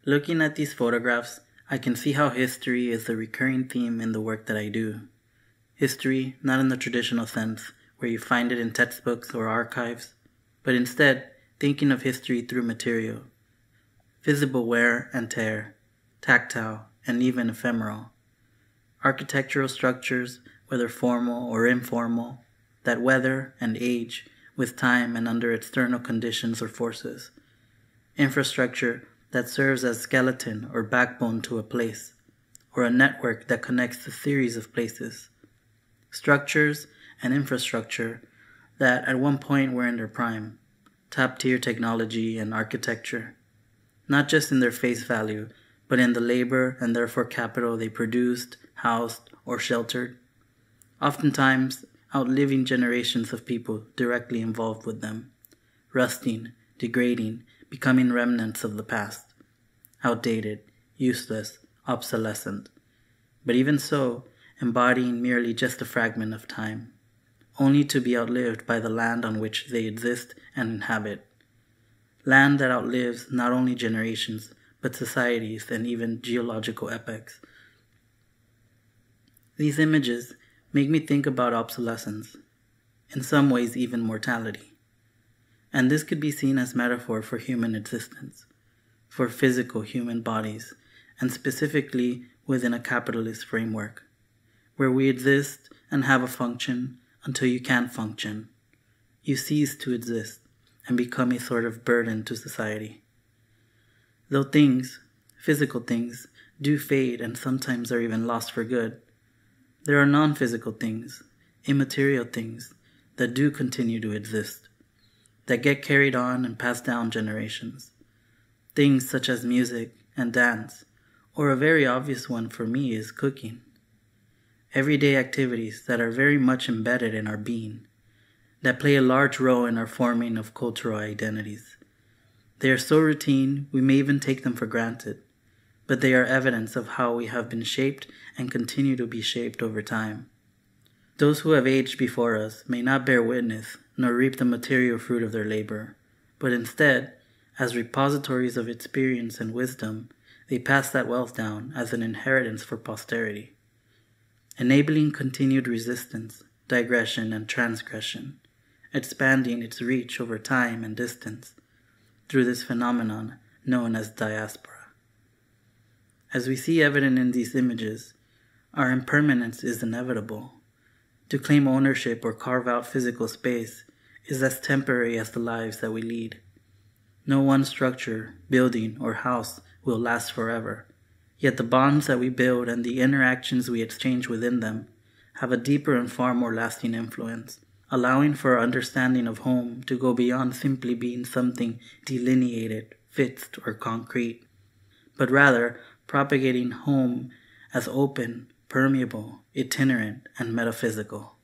Looking at these photographs, I can see how history is the recurring theme in the work that I do. History, not in the traditional sense, where you find it in textbooks or archives, but instead thinking of history through material, visible wear and tear, tactile, and even ephemeral. Architectural structures, whether formal or informal, that weather and age with time and under external conditions or forces. Infrastructure that serves as skeleton or backbone to a place, or a network that connects a series of places. Structures and infrastructure that at one point were in their prime, top-tier technology and architecture, not just in their face value, but in the labor and therefore capital they produced, housed, or sheltered, oftentimes outliving generations of people directly involved with them, rusting, degrading, becoming remnants of the past, outdated, useless, obsolescent, but even so, embodying merely just a fragment of time, only to be outlived by the land on which they exist and inhabit. Land that outlives not only generations, but societies and even geological epochs. These images make me think about obsolescence, in some ways even mortality. And this could be seen as metaphor for human existence, for physical human bodies, and specifically within a capitalist framework, where we exist and have a function until you can't function. You cease to exist and become a sort of burden to society. Though things, physical things, do fade and sometimes are even lost for good, there are non-physical things, immaterial things, that do continue to exist, that get carried on and passed down generations. Things such as music and dance, or a very obvious one for me is cooking. Everyday activities that are very much embedded in our being, that play a large role in our forming of cultural identities. They are so routine we may even take them for granted, but they are evidence of how we have been shaped and continue to be shaped over time. Those who have aged before us may not bear witness nor reap the material fruit of their labor, but instead, as repositories of experience and wisdom, they pass that wealth down as an inheritance for posterity, enabling continued resistance, digression, and transgression, expanding its reach over time and distance through this phenomenon known as diaspora. As we see evident in these images, our impermanence is inevitable. To claim ownership or carve out physical space is as temporary as the lives that we lead. No one structure, building, or house will last forever, yet the bonds that we build and the interactions we exchange within them have a deeper and far more lasting influence, allowing for our understanding of home to go beyond simply being something delineated, fixed, or concrete, but rather propagating home as open, permeable, itinerant, and metaphysical.